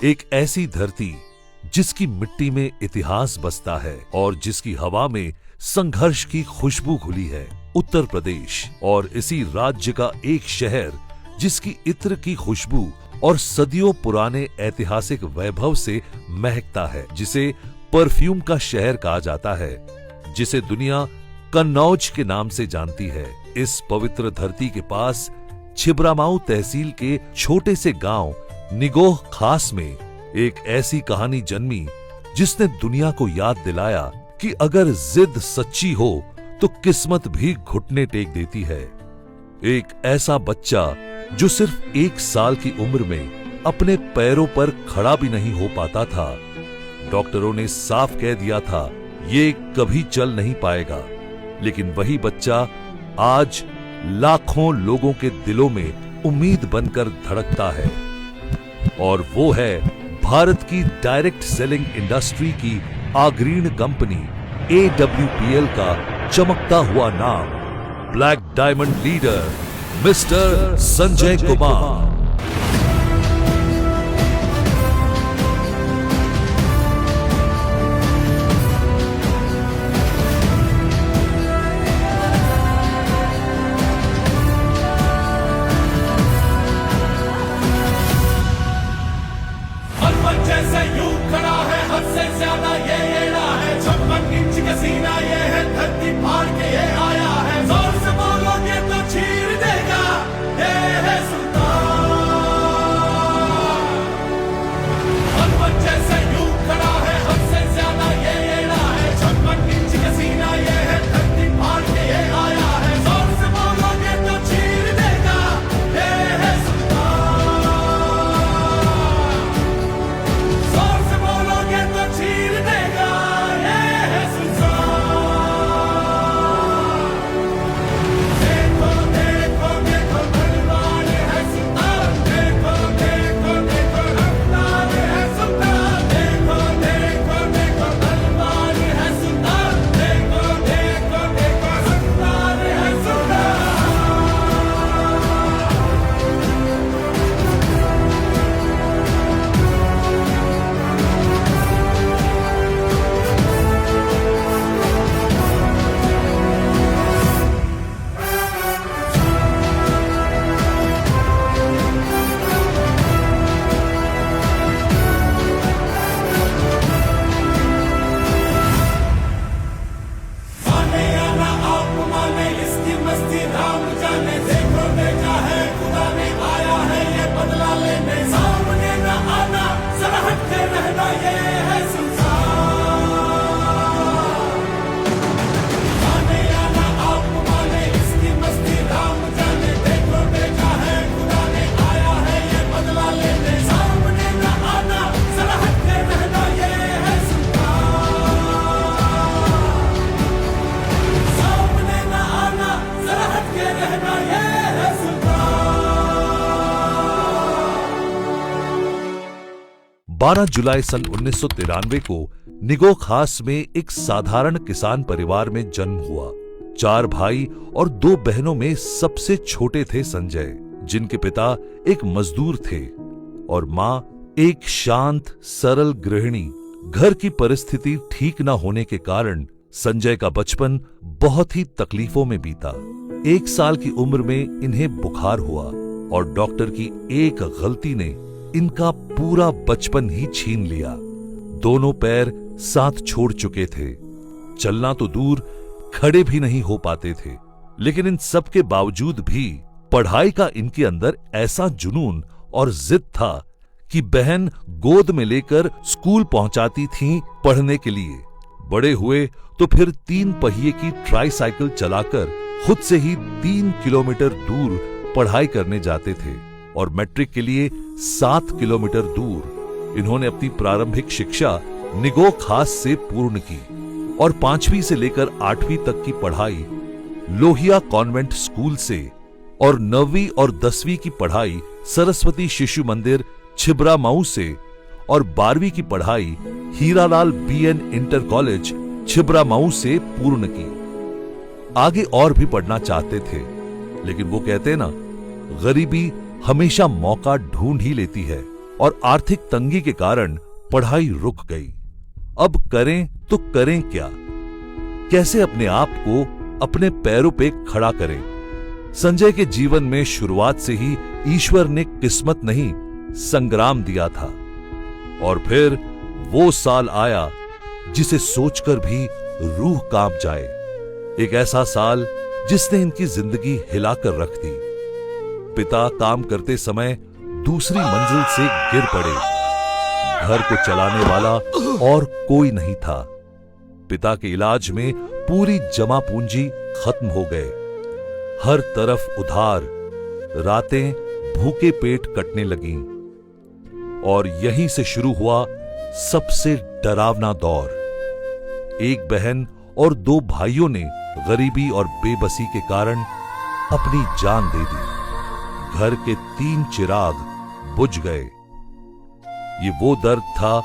एक ऐसी धरती जिसकी मिट्टी में इतिहास बसता है और जिसकी हवा में संघर्ष की खुशबू घुली है, उत्तर प्रदेश। और इसी राज्य का एक शहर जिसकी इत्र की खुशबू और सदियों पुराने ऐतिहासिक वैभव से महकता है, जिसे परफ्यूम का शहर कहा जाता है, जिसे दुनिया कन्नौज के नाम से जानती है। इस पवित्र धरती के पास छिबरामऊ तहसील के छोटे से गांव निगोह खास में एक ऐसी कहानी जन्मी जिसने दुनिया को याद दिलाया कि अगर जिद सच्ची हो तो किस्मत भी घुटने टेक देती है। एक ऐसा बच्चा जो सिर्फ 1 साल की उम्र में अपने पैरों पर खड़ा भी नहीं हो पाता था। डॉक्टरों ने साफ कह दिया था ये कभी चल नहीं पाएगा, लेकिन वही बच्चा आज लाखों लोगों के दिलों में उम्मीद बनकर धड़कता है। और वो है भारत की डायरेक्ट सेलिंग इंडस्ट्री की अग्रणी कंपनी AWPL का चमकता हुआ नाम, black diamond leader mister Sanjay Kumar. जैसे यूं खड़ा है, हद से ज्यादा ये एड़ा है, 56 इंच का सीना ये है, धरती फाड़ के ये आया है। जोर से बोलोगे तो चीर देगा, ये है सुल्तान। हनुमान जैसे यूं खड़ा है, हद से ज्यादा ये एड़ा है, 56 इंच का सीना ये है, धरती फाड़ के ये आया है। जोर से बोलोगे तो चीर देगा, ये है सुल्तान। चीर देगा, ये है सुल्तान। देखो देखो देखो बलवान है सुल्तान, देखो देखो देखो रफ्तार है सुल्तान, देखो देखो देखो बलवान है सुल्तान, देखो देखो देखो रफ्तार है सुल्तान। बारह जुलाई सन 1993 को निगोह खास में एक साधारण किसान परिवार में जन्म हुआ। 4 भाई और 2 बहनों में सबसे छोटे थे संजय, जिनके पिता एक मजदूर थे और माँ एक शांत सरल गृहिणी। घर की परिस्थिति ठीक न होने के कारण संजय का बचपन बहुत ही तकलीफों में बीता। 1 साल की उम्र में इन्हें बुखार हुआ और डॉक्टर की एक गलती ने इनका पूरा बचपन ही छीन लिया। दोनों पैर साथ छोड़ चुके थे, चलना तो दूर खड़े भी नहीं हो पाते थे। लेकिन इन सब के बावजूद भी पढ़ाई का इनके अंदर ऐसा जुनून और जिद था कि बहन गोद में लेकर स्कूल पहुंचाती थीं पढ़ने के लिए। बड़े हुए तो फिर 3 पहिए की ट्राईसाइकिल चलाकर खुद से ही 3 किलोमीटर दूर पढ़ाई करने जाते थे और मैट्रिक के लिए 7 किलोमीटर दूर इन्होंने अपनी प्रारंभिक शिक्षा निगोह खास से पूर्ण की और 5वीं से लेकर 8वीं तक की पढ़ाई लोहिया कॉन्वेंट स्कूल से और 9वीं और 10वीं की पढ़ाई सरस्वती शिशु मंदिर छिबरामऊ से और 12वीं की पढ़ाई Hiralal BN inter college Chhibramau से पूर्ण की। आगे और भी पढ़ना चाहते थे, लेकिन वो कहते ना, गरीबी हमेशा मौका ढूंढ ही लेती है और आर्थिक तंगी के कारण पढ़ाई रुक गई। अब करें तो करें क्या? कैसे अपने आप को अपने पैरों पे खड़ा करें? संजय के जीवन में शुरुआत से ही ईश्वर ने किस्मत नहीं, संग्राम दिया था। और फिर वो साल आया जिसे सोचकर भी रूह कांप जाए। एक ऐसा साल जिसने इनकी जिंदगी हिलाकर रख दी। पिता काम करते समय दूसरी मंजिल से गिर पड़े। घर को चलाने वाला और कोई नहीं था। पिता के इलाज में पूरी जमा पूंजी खत्म हो गए। हर तरफ उधार, रातें भूखे पेट कटने लगीं। और यहीं से शुरू हुआ सबसे डरावना दौर। एक बहन और 2 भाइयों ने गरीबी और बेबसी के कारण अपनी जान दे दी। घर के 3 चिराग बुझ गए। ये वो दर्द था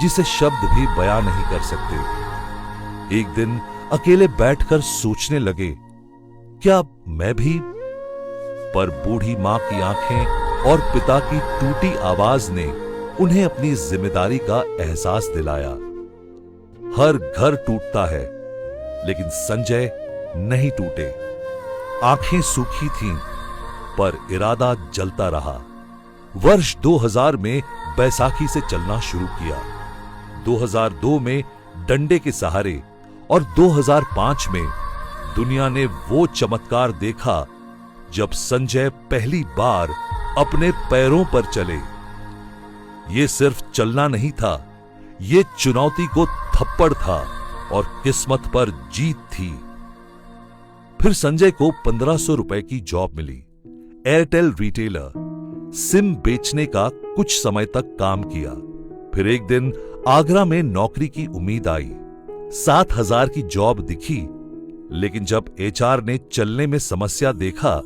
जिसे शब्द भी बयां नहीं कर सकते। एक दिन अकेले बैठकर सोचने लगे, क्या मैं भी? पर बूढ़ी मां की आंखें और पिता की टूटी आवाज ने उन्हें अपनी जिम्मेदारी का एहसास दिलाया। हर घर टूटता है, लेकिन संजय नहीं टूटे। आंखें सूखी थीं, पर इरादा जलता रहा। वर्ष 2000 में बैसाखी से चलना शुरू किया। 2002 में डंडे के सहारे और 2005 में दुनिया ने वो चमत्कार देखा जब संजय पहली बार अपने पैरों पर चले। ये सिर्फ चलना नहीं था, ये चुनौती को थप्पड़ था और किस्मत पर जीत थी। फिर संजय को 1500 रुपए की जॉब मिली। Airtel retailer. सिम बेचने का कुछ समय तक काम किया। फिर एक दिन आगरा में नौकरी की उम्मीद आई। 7000 की जॉब दिखी, लेकिन जब एचआर ने चलने में समस्या देखा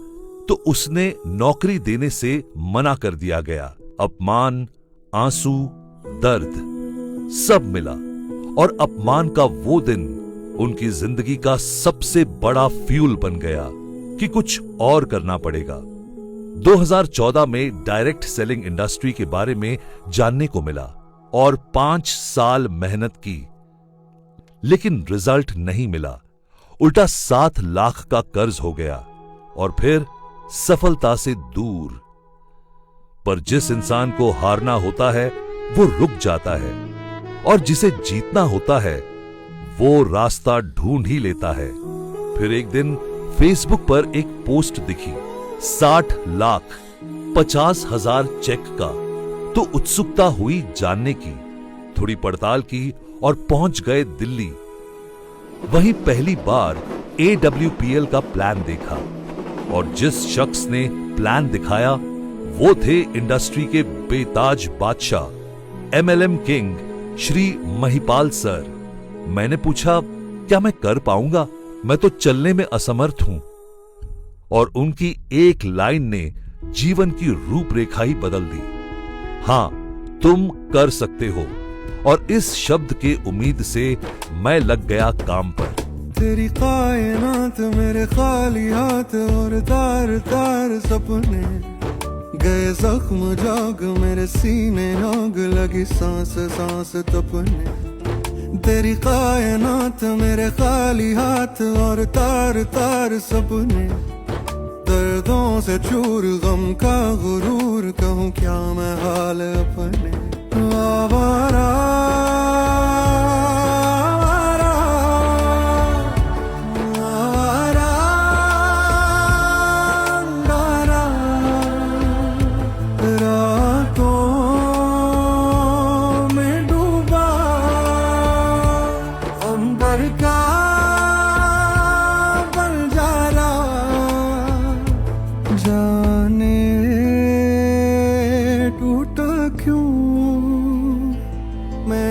तो उसने नौकरी देने से मना कर दिया गया। अपमान, आंसू, दर्द सब मिला। और अपमान का वो दिन उनकी जिंदगी का सबसे बड़ा फ्यूल बन गया कि कुछ और करना पड़ेगा। 2014 में डायरेक्ट सेलिंग इंडस्ट्री के बारे में जानने को मिला और 5 साल मेहनत की, लेकिन रिजल्ट नहीं मिला। उल्टा 7 लाख का कर्ज हो गया और फिर सफलता से दूर। पर जिस इंसान को हारना होता है वो रुक जाता है, और जिसे जीतना होता है वो रास्ता ढूंढ ही लेता है। फिर एक दिन फेसबुक पर एक पोस्ट दिखी, 60 लाख 50,000 चेक का। तो उत्सुकता हुई जानने की। थोड़ी पड़ताल की और पहुंच गए दिल्ली। वहीं पहली बार AWPL का प्लान देखा, और जिस शख्स ने प्लान दिखाया वो थे इंडस्ट्री के बेताज बादशाह, MLM king Shri Mahipal sir. मैंने पूछा, क्या मैं कर पाऊंगा? मैं तो चलने में असमर्थ हूं। और उनकी एक लाइन ने जीवन की रूपरेखा ही बदल दी। हां, तुम कर सकते हो। और इस शब्द के उम्मीद से मैं लग गया काम पर। तेरी कायनात मेरे खाली हाथ और तार तार सपने, गए जख्म जाग मेरे सीने, आग लगी सांस सांस तपने। तेरी कायनात मेरे खाली हाथ और तार तार सपने, दर्दों से चूर गम का गुरूर, कहूँ क्या मैं हाल अपने। आवारा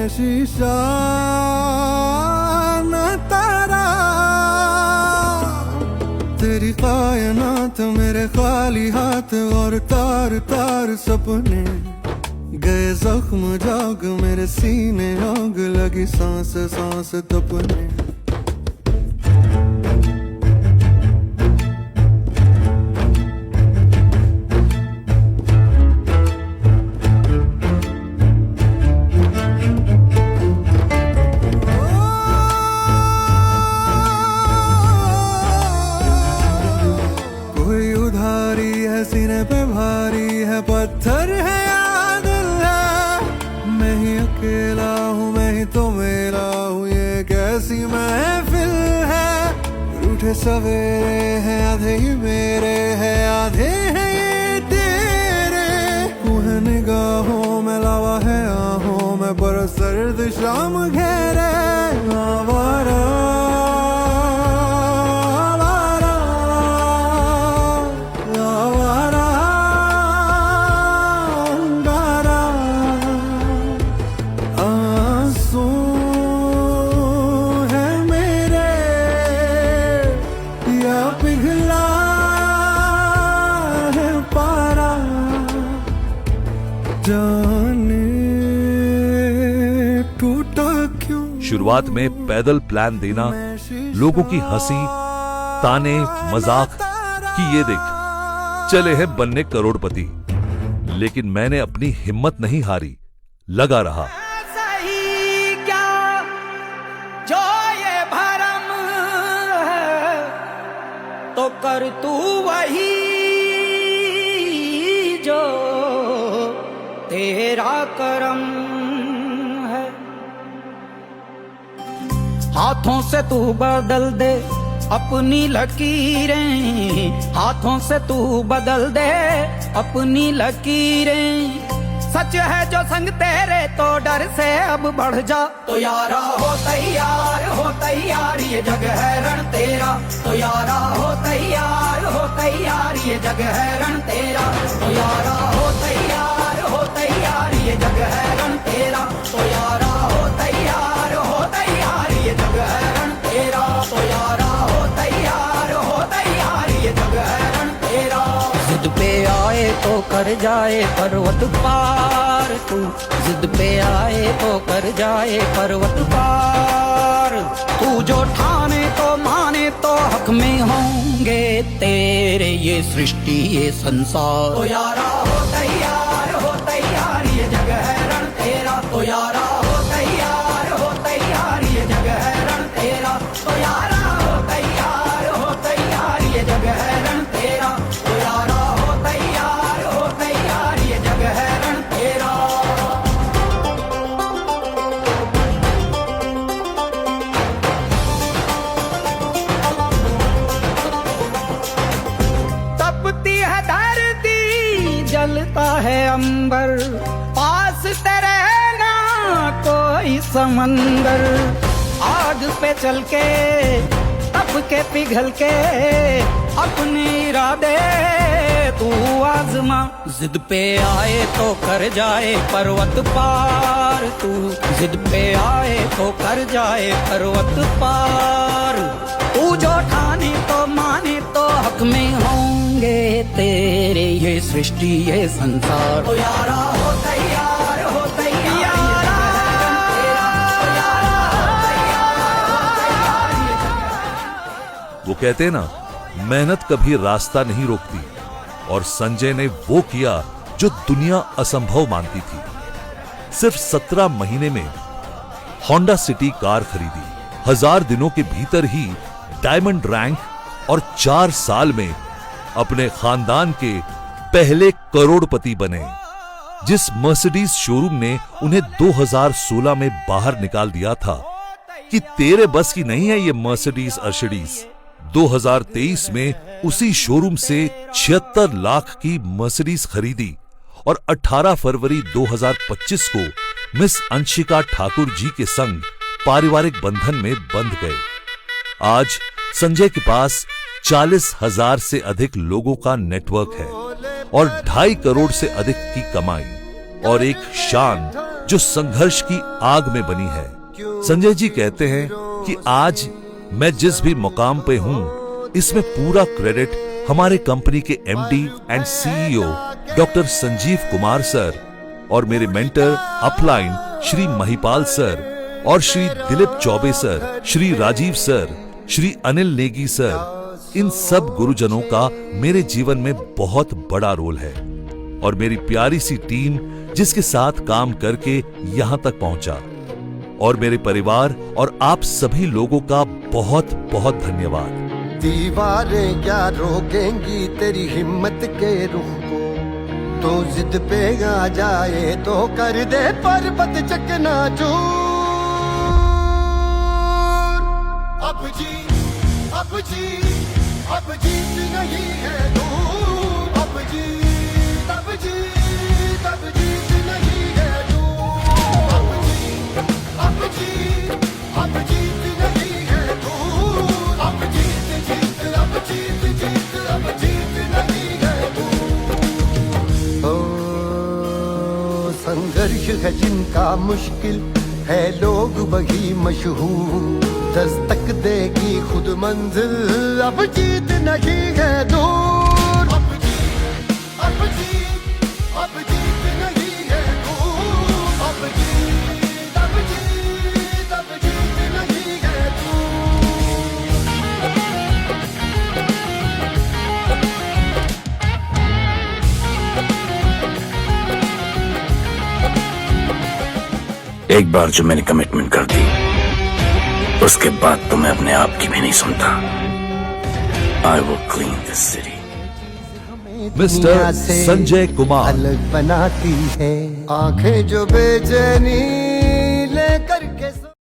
शीशा न तारा, तेरी कायनात मेरे खाली हाथ और तार तार सपने, गए जख्म जाग मेरे सीने, आग लगी सांस सांस तपने। सवेरे हैं आधे ही मेरे हैं आधे हैं ये तेरे। तू है निगाहों में लावा है आहों में बरस सर्द शाम घेरे। आवारा आवारा आवारा अंगारा आंसू है मेरे या पिघला है पारा। जाने टूटा क्यों। शुरुआत में पैदल प्लान देना, लोगों की हंसी, ताने, मजाक कि ये देख चले हैं बनने करोड़पति। लेकिन मैंने अपनी हिम्मत नहीं हारी, लगा रहा। सही क्या जो ये भरम है तो कर तू वही जो तेरा करम है। हाथों से तू बदल दे अपनी लकीरें, हाथों से तू बदल दे अपनी लकीरें। सच है जो संग तेरे तो डर से अब बढ़ जा। तो यारा हो तैयार ये जग है रण तेरा। तो यारा हो तैयार ये जग है रण तेरा। तो यारा हो तैयार ये जग है रण तेरा। तो यारा हो तैयार ये जग है रण तेरा। तो यारा हो तैयार ये जग है रण तेरा। जिद पे आए तो कर जाए पर्वत पार तू। जिद पे आए तो कर जाए पर्वत पार। तू जो ठाने तो माने तो हक में होंगे तेरे ये सृष्टि ये संसार। तो यारा हो तैयार ये जग है रण तेरा। तो यारा हो तैयार ये जग है रण तेरा। तो यारा हो तैयार ये जग है रण तेरा। तो यारा हो तैयार ये जग है रण तेरा। तपती है धरती जलता है अंबर, पास तेरे ना कोई समंदर। आग पे चल के तप के पिघल के अपने इरादे तू आजमा। जिद पे आए तो कर जाए पर्वत पार तू। जिद पे आए तो कर जाए पर्वत पार। तू जो ठाने तो माने तो हक में होंगे तेरे ये सृष्टि ये संसार। तो यारा हो तैयार वो कहते हैं ना, मेहनत कभी रास्ता नहीं रोकती। और संजय ने वो किया जो दुनिया असंभव मानती थी। सिर्फ 17 महीने में होंडा सिटी कार खरीदी, 1000 दिनों के भीतर ही डायमंड रैंक और 4 साल में अपने खानदान के पहले करोड़पति बने। जिस मर्सिडीज शोरूम ने उन्हें 2016 में बाहर निकाल दिया था कि तेरे बस की नहीं है ये मर्सिडीज अर्शिडीज, 2023 में उसी शोरूम से 76 लाख की मर्सिडीज खरीदी और 18 फरवरी 2025 को मिस अंशिका ठाकुर जी के संग पारिवारिक बंधन में बंध गए। आज संजय के पास 40,000 से अधिक लोगों का नेटवर्क है और 2.5 करोड़ से अधिक की कमाई और एक शान जो संघर्ष की आग में बनी है। संजय जी कहते हैं कि आज मैं जिस भी मुकाम पे हूं, इसमें पूरा क्रेडिट हमारे कंपनी के MD and CEO doctor Sanjeev Kumar sir और मेरे mentor upline Shri Mahipal sir और Shri Dilip Choubey sir, Shri Rajeev sir, Shri Anil Negi sir, इन सब गुरुजनों का मेरे जीवन में बहुत बड़ा रोल है। और मेरी प्यारी सी टीम जिसके साथ काम करके यहां तक पहुंचा। और मेरे परिवार और आप सभी लोगों का बहुत बहुत धन्यवाद। दीवारें क्या रोकेंगी तेरी हिम्मत के रुख को। तो जिद पे आ जाए तो कर दे पर्वत चकनाचूर। अब अब जीत नहीं है दूर, अब जीत नहीं है दूर, अब जीत नहीं है दूर, अब जीत नहीं है दूर। ओ संघर्ष है जिनका मुश्किल है, लोग वही मशहूर, दस्तक देगी खुद मंजिल, अब जीत नहीं है दूर, अब जीत नहीं है दूर, अब जीत नहीं है एक बार जो मैंने कमिटमेंट कर दी, उसके बाद तो मैं अपने आप की भी नहीं सुनता। I will clean this city. Mister Sanjay Kumar. अलग बनाती है आंखें जो बेचैनी लेकर के